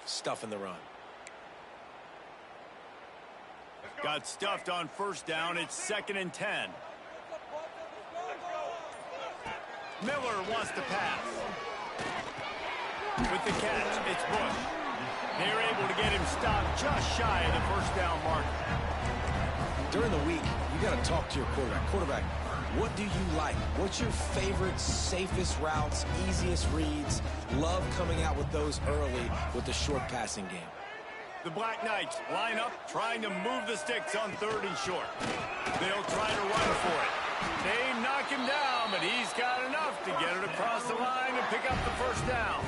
stuffing the run. Got stuffed on first down. It's 2nd and 10. Miller wants to pass. With the catch, it's Bush. They're able to get him stopped just shy of the first down marker. During the week, you got to talk to your quarterback. Quarterback, what do you like? What's your favorite, safest routes, easiest reads? Love coming out with those early with the short passing game. The Black Knights line up, trying to move the sticks on 3rd and short. They'll try to run for it. They knock him down, but he's got enough to get it across the line and pick up the first down.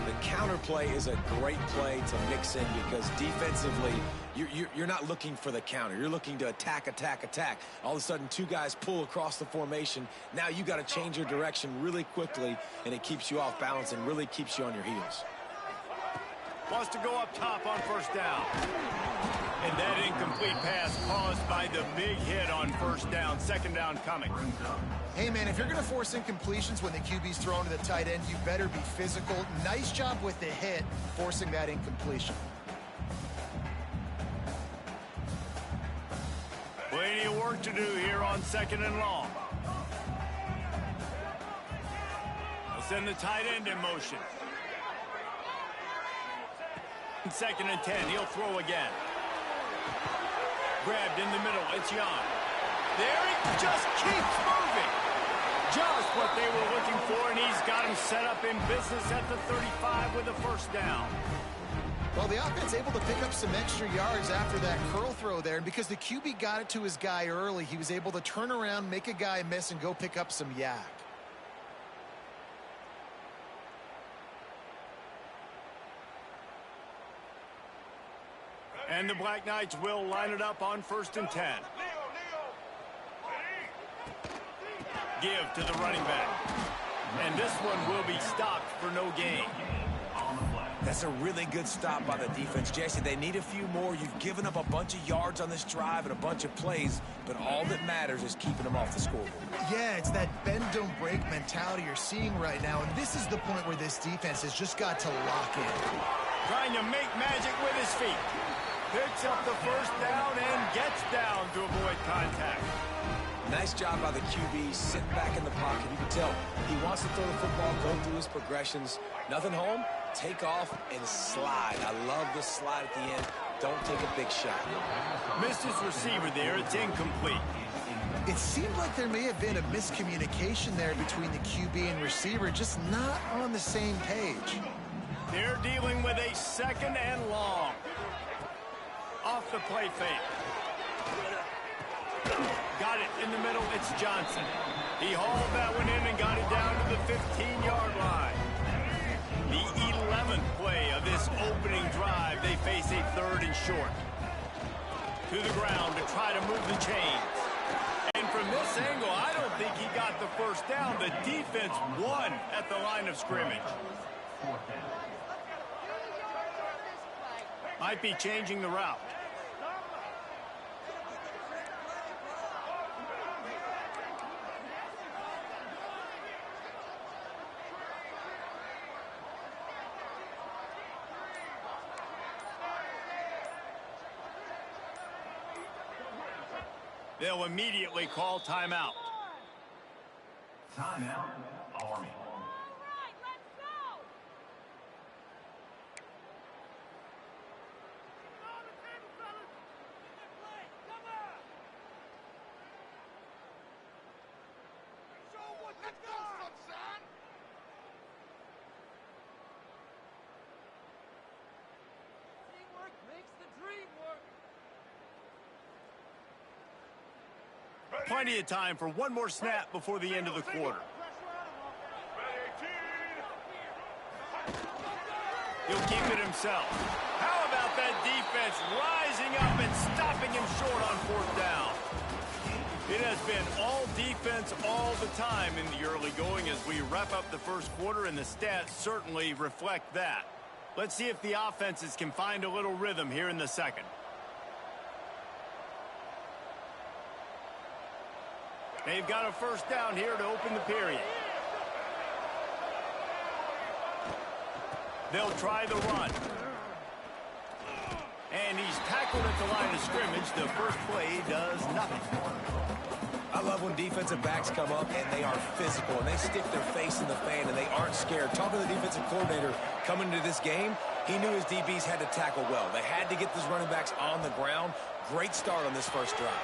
The counter play is a great play to mix in because defensively, you're not looking for the counter. You're looking to attack, attack, attack. All of a sudden, 2 guys pull across the formation. Now you got to change your direction really quickly, and it keeps you off balance and really keeps you on your heels. Wants to go up top on first down. And that incomplete pass caused by the big hit on first down. 2nd down coming. Hey, man, if you're going to force incompletions when the QB's thrown to the tight end, you better be physical. Nice job with the hit, forcing that incompletion. Plenty of work to do here on 2nd and long. They'll send the tight end in motion. 2nd and 10. He'll throw again. Grabbed in the middle. It's Young. There he just keeps moving. Just what they were looking for, and he's got him set up in business at the 35 with a first down. Well, the offense able to pick up some extra yards after that curl throw there, and because the QB got it to his guy early, he was able to turn around, make a guy miss, and go pick up some yak. And the Black Knights will line it up on 1st and 10. Give to the running back. And this one will be stopped for no gain. That's a really good stop by the defense. Jesse, they need a few more. You've given up a bunch of yards on this drive and a bunch of plays, but all that matters is keeping them off the scoreboard. Yeah, it's that bend, don't break mentality you're seeing right now, and this is the point where this defense has just got to lock in. Trying to make magic with his feet. Picks up the first down and gets down to avoid contact. Nice job by the QB, sitting back in the pocket. You can tell he wants to throw the football, go through his progressions. Nothing home, take off and slide. I love the slide at the end. Don't take a big shot. Missed his receiver there. It's incomplete. It seemed like there may have been a miscommunication there between the QB and receiver, just not on the same page. They're dealing with a 2nd and long. Off the play fake. Got it in the middle. It's Johnson. He hauled that one in and got it down to the 15-yard line. The 11th play of this opening drive. They face a 3rd and short. To the ground to try to move the chains. And from this angle, I don't think he got the first down. The defense won at the line of scrimmage. Might be changing the route. They'll immediately call timeout. Timeout, Army. Plenty of time for one more snap before the end of the quarter. He'll keep it himself. How about that defense rising up and stopping him short on 4th down? It has been all defense all the time in the early going as we wrap up the first quarter, and the stats certainly reflect that. Let's see if the offenses can find a little rhythm here in the second. They've got a first down here to open the period. They'll try the run. And he's tackled at the line of scrimmage. The first play does nothing. I love when defensive backs come up and they are physical and they stick their face in the fan and they aren't scared. Talking to the defensive coordinator coming into this game, he knew his DBs had to tackle well. They had to get these running backs on the ground. Great start on this first drive.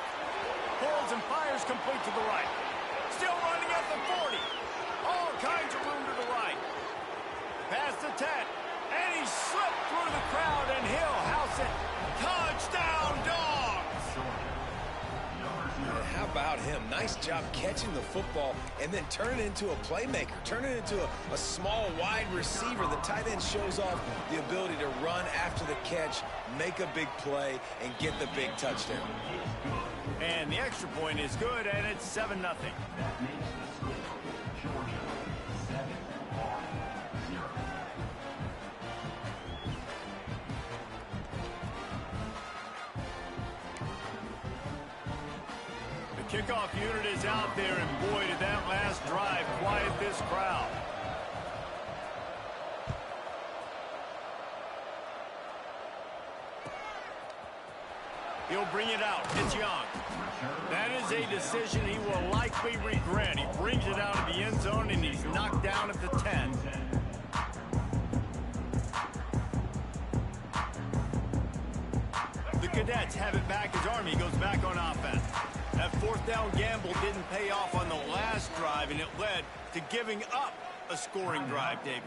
Pulls and fires complete to the right. Still running at the 40. All kinds of room to the right. Past the 10. And he slipped through the crowd and he'll house it. Touchdown, Dogs! How about him? Nice job catching the football and then turn it into a playmaker. Turn it into a small, wide receiver. The tight end shows off the ability to run after the catch, make a big play, and get the big touchdown. And the extra point is good, and it's 7-0. Kickoff unit is out there, and boy, did that last drive quiet this crowd. He'll bring it out. It's Young. That is a decision he will likely regret. He brings it out of the end zone, and he's knocked down at the 10. The Cadets have it back as Army goes back on offense. That fourth down gamble didn't pay off on the last drive, and it led to giving up a scoring drive, David.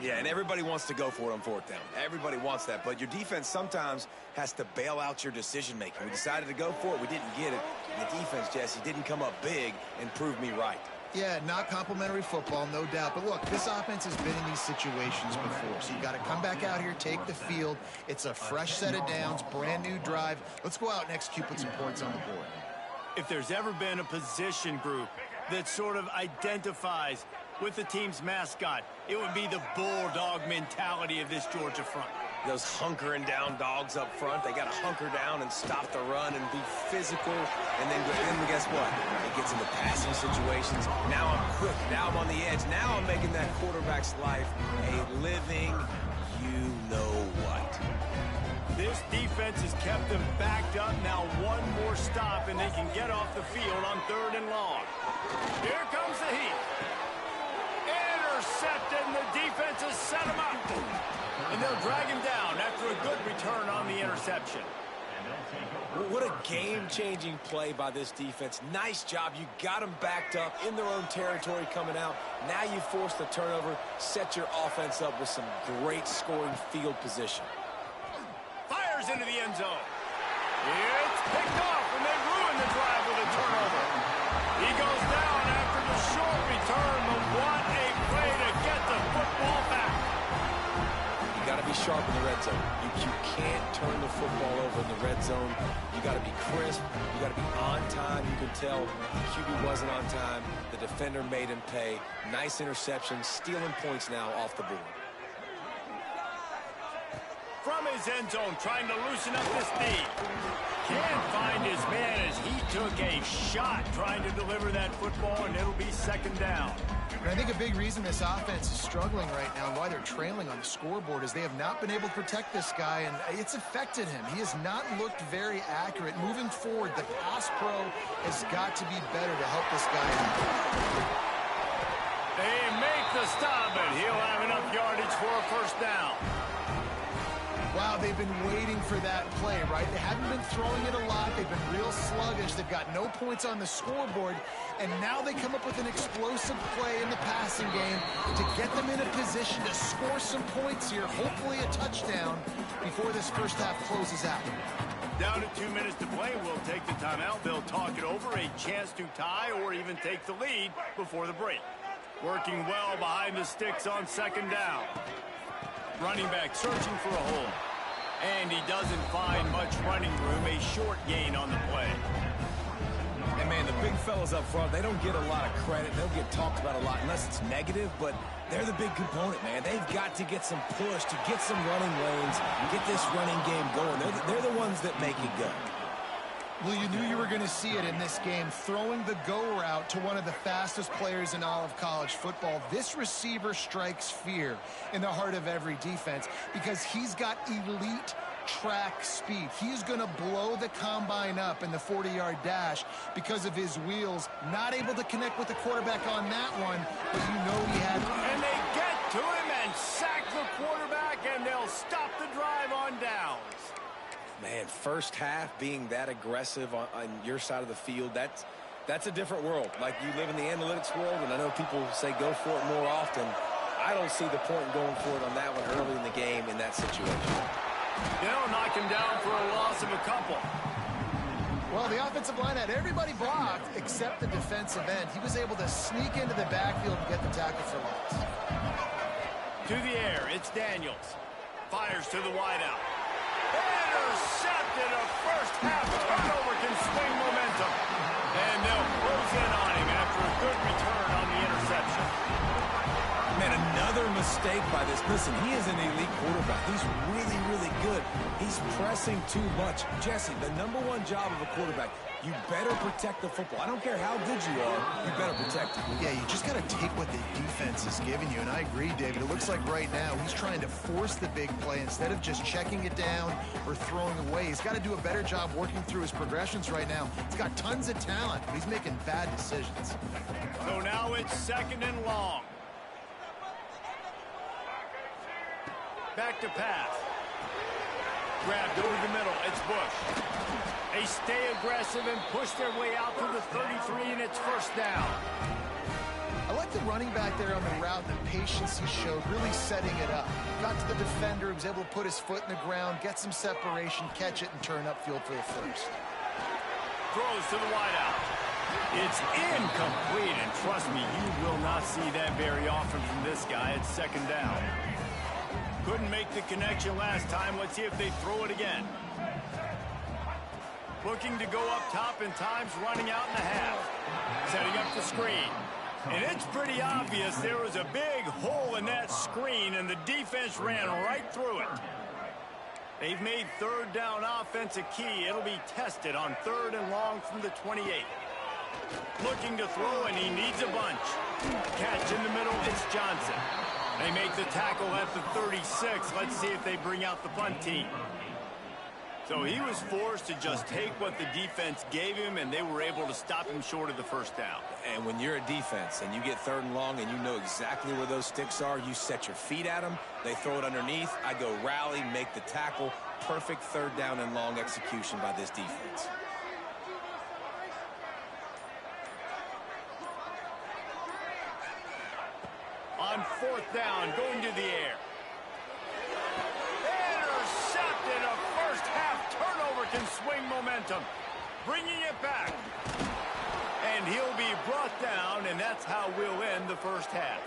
Yeah, and everybody wants to go for it on fourth down. Everybody wants that, but your defense sometimes has to bail out your decision-making. We decided to go for it. We didn't get it. And the defense, Jesse, didn't come up big and prove me right. Yeah, not complimentary football, no doubt. But look, this offense has been in these situations before. So you got to come back out here, take the field. It's a fresh set of downs, brand new drive. Let's go out and execute, put some points on the board. If there's ever been a position group that sort of identifies with the team's mascot, it would be the bulldog mentality of this Georgia front. Those hunkering down dogs up front, they got to hunker down and stop the run and be physical. And then guess what? It gets into passing situations. Now I'm quick. Now I'm on the edge. Now I'm making that quarterback's life a living you-know-what. This defense has kept them backed up. Now one more stop, and they can get off the field on 3rd and long. Here comes the heat. Intercepted, and the defense has set him up. And they'll drag him down after a good return on the interception. What a game-changing play by this defense. Nice job. You got them backed up in their own territory coming out. Now you force the turnover, set your offense up with some great scoring field position. Fires into the end zone. It's picked off, and they ruin the drive with a turnover. He goes down after the short return, but what a play to get the football back. You got to be sharp in the red zone. You can't turn the football over in the red zone. You got to be crisp. You got to be on time. You can tell the QB wasn't on time. The defender made him pay. Nice interception, stealing points now off the board. From his end zone, trying to loosen up this knee. Can't find his man as he took a shot trying to deliver that football, and it'll be 2nd down. And I think a big reason this offense is struggling right now and why they're trailing on the scoreboard is they have not been able to protect this guy, and it's affected him. He has not looked very accurate. Moving forward, the pass pro has got to be better to help this guy out. They make the stop, and he'll have enough yardage for a 1st down. Wow, they've been waiting for that play, right? They haven't been throwing it a lot. They've been real sluggish. They've got no points on the scoreboard. And now they come up with an explosive play in the passing game to get them in a position to score some points here, hopefully a touchdown, before this first half closes out. Down to 2 minutes to play. We'll take the timeout. They'll talk it over, a chance to tie or even take the lead before the break. Working well behind the sticks on 2nd down. Running back searching for a hole. And he doesn't find much running room. A short gain on the play. And, man, the big fellas up front, they don't get a lot of credit. They'll get talked about a lot unless it's negative, but they're the big component, man. They've got to get some push, to get some running lanes, get this running game going. They're the ones that make it go. Well, you knew you were going to see it in this game, throwing the go route to one of the fastest players in all of college football. This receiver strikes fear in the heart of every defense because he's got elite track speed. He's going to blow the combine up in the 40-yard dash because of his wheels. Not able to connect with the quarterback on that one, but you know he had... And they get to him and sack the quarterback, and they'll stop the drive on downs. Man, first half being that aggressive on your side of the field, that's a different world. Like, you live in the analytics world, and I know people say go for it more often. I don't see the point in going for it on that one early in the game in that situation. They'll knock him down for a loss of a couple. Well, the offensive line had everybody blocked except the defensive end. He was able to sneak into the backfield and get the tackle for loss. To the air, it's Daniels. Fires to the wideout. Intercepted. A first half turnover can swing momentum. And they'll close in on him after a good return on the interception. Man, another mistake by this. Listen, he is an elite quarterback. He's really, really good. He's pressing too much. Jesse, the #1 job of a quarterback, you better protect the football. I don't care how good you are, you better protect it. Yeah, you just got to take what the defense is giving you, and I agree, David. It looks like right now he's trying to force the big play instead of just checking it down or throwing away. He's got to do a better job working through his progressions right now. He's got tons of talent, but he's making bad decisions. So now it's 2nd and long. Back to pass. Grabbed over the middle. It's Bush. They stay aggressive and push their way out to the 33, and it's first down. I like the running back there on the route and the patience he showed, really setting it up. Got to the defender, he was able to put his foot in the ground, get some separation, catch it, and turn upfield for the first. Throws to the wideout. It's incomplete, and trust me, you will not see that very often from this guy. It's 2nd down. Couldn't make the connection last time. Let's see if they throw it again. Looking to go up top in times, running out in the half. Setting up the screen. And it's pretty obvious there was a big hole in that screen, and the defense ran right through it. They've made 3rd down offense a key. It'll be tested on 3rd and long from the 28. Looking to throw, and he needs a bunch. Catch in the middle, it's Johnson. They make the tackle at the 36. Let's see if they bring out the punt team. So he was forced to just take what the defense gave him, and they were able to stop him short of the first down. And when you're a defense and you get 3rd and long and you know exactly where those sticks are, you set your feet at them, they throw it underneath, I go rally, make the tackle. Perfect 3rd down and long execution by this defense. On 4th down, going to the air. Intercepted. A first half turnover can swing momentum. Bringing it back. And he'll be brought down, and that's how we'll end the first half.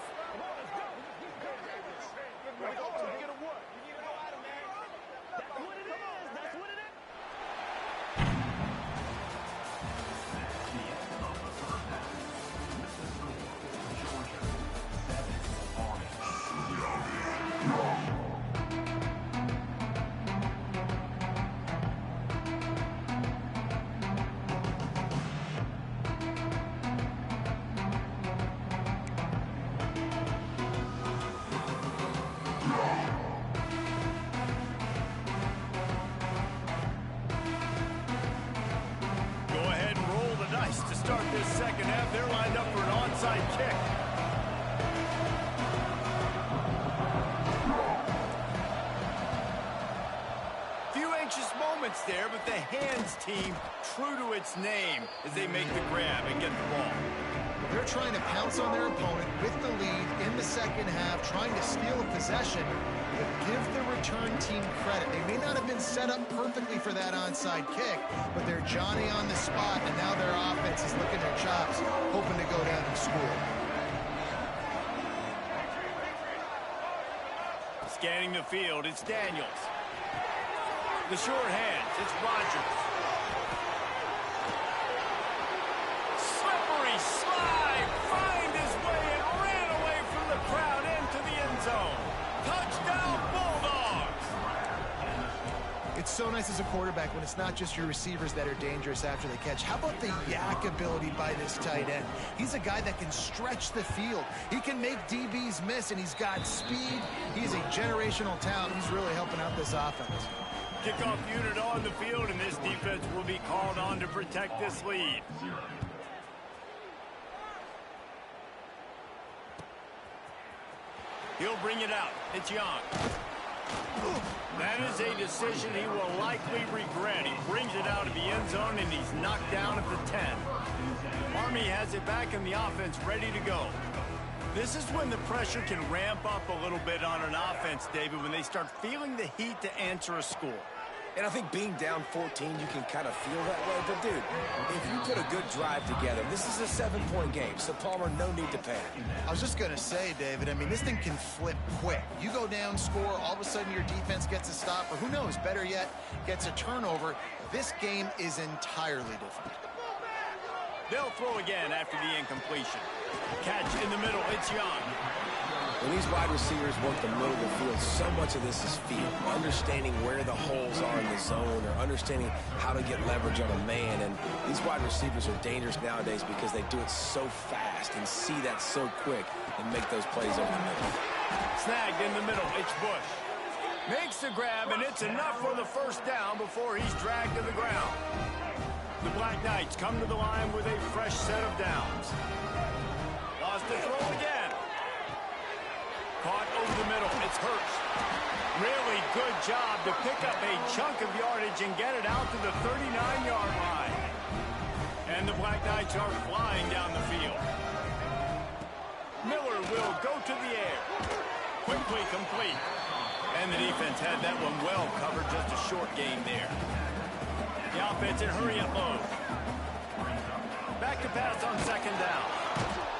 To start this 2nd half, they're lined up for an onside kick. Few anxious moments there, but the hands team true to its name as they make the grab and get the ball. They're trying to pounce on their opponent with the lead in the 2nd half, trying to steal a possession, but give the return team credit. They may not have been set up perfectly for that onside kick, but they're Johnny on the spot, and now their offense is licking their chops, hoping to go down and score. Scanning the field, it's Daniels. The short hands, it's Rodgers. Slippery slide, find his way and ran away from the crowd into the end zone. Touchdown, Bulldogs! It's so nice as a quarterback when it's not just your receivers that are dangerous after the catch. How about the yak ability by this tight end? He's a guy that can stretch the field. He can make DBs miss, and he's got speed. He's a generational talent. He's really helping out this offense. Kickoff unit on the field, and this defense will be called on to protect this lead. He'll bring it out. It's Young. That is a decision he will likely regret. He brings it out of the end zone, and he's knocked down at the 10. Army has it back in the offense, ready to go. This is when the pressure can ramp up a little bit on an offense, David, when they start feeling the heat to answer a score. And I think being down 14, you can kind of feel that way. But, dude, if you put a good drive together, this is a 7-point game. So, Palmer, no need to panic. I was just going to say, David, I mean, this thing can flip quick. You go down, score, all of a sudden your defense gets a stop, or who knows, better yet, gets a turnover. This game is entirely different. They'll throw again after the incompletion. Catch in the middle. It's Young. When these wide receivers work the middle of the field, so much of this is feel. Understanding where the holes are in the zone, or understanding how to get leverage on a man. And these wide receivers are dangerous nowadays because they do it so fast and see that so quick and make those plays over the middle. Snagged in the middle. It's Bush. Makes the grab, and it's enough for the first down before he's dragged to the ground. The Black Knights come to the line with a fresh set of downs. Lost the throw again. Caught over the middle. It's Hurst. Really good job to pick up a chunk of yardage and get it out to the 39-yard line. And the Black Knights are flying down the field. Miller will go to the air. Quickly complete. And the defense had that one well covered. Just a short gain there. The offense in hurry-up mode. Back to pass on second down.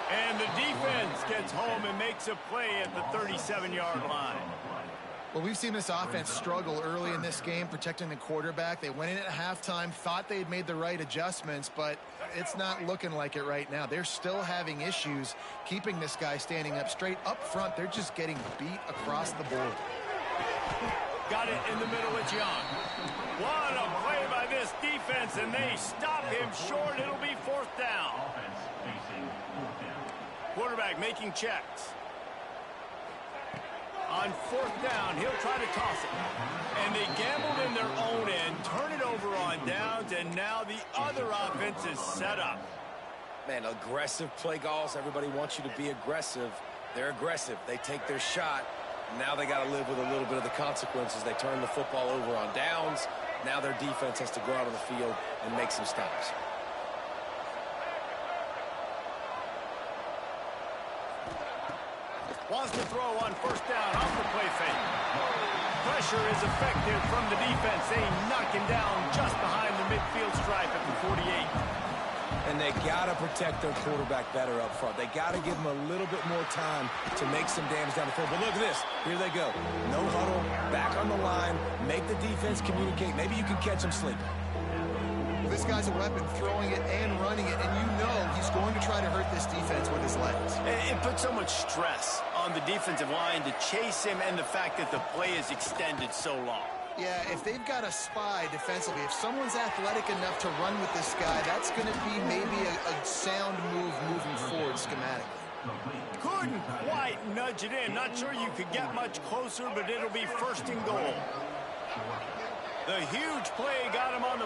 And the defense gets home and makes a play at the 37-yard line. Well, we've seen this offense struggle early in this game protecting the quarterback. They went in at halftime, thought they had made the right adjustments, but it's not looking like it right now. They're still having issues keeping this guy standing up straight. Up front, they're just getting beat across the board. Got it in the middle with Young. What a play by this defense, and they stop him short. It'll be fourth down. Quarterback making checks. On fourth down, he'll try to toss it. And they gambled in their own end, turn it over on downs, and now the other offense is set up. Man, aggressive play calls. Everybody wants you to be aggressive. They're aggressive. They take their shot. Now they got to live with a little bit of the consequences. They turn the football over on downs. Now their defense has to go out on the field and make some stops. Wants to throw on first down off the play fake. Pressure is effective from the defense. They knock him down just behind the midfield stripe at the 48. And they got to protect their quarterback better up front. They got to give him a little bit more time to make some damage down the field. But look at this. Here they go. No huddle, back on the line, make the defense communicate. Maybe you can catch them sleeping. This guy's a weapon, throwing it and running it, and you know he's going to try to hurt this defense with his legs. It puts so much stress on the defensive line to chase him, and the fact that the play is extended so long. Yeah, if they've got a spy defensively, if someone's athletic enough to run with this guy, that's going to be maybe a sound move moving forward schematically. Couldn't quite nudge it in. Not sure you could get much closer, but it'll be first and goal. The huge play got him on the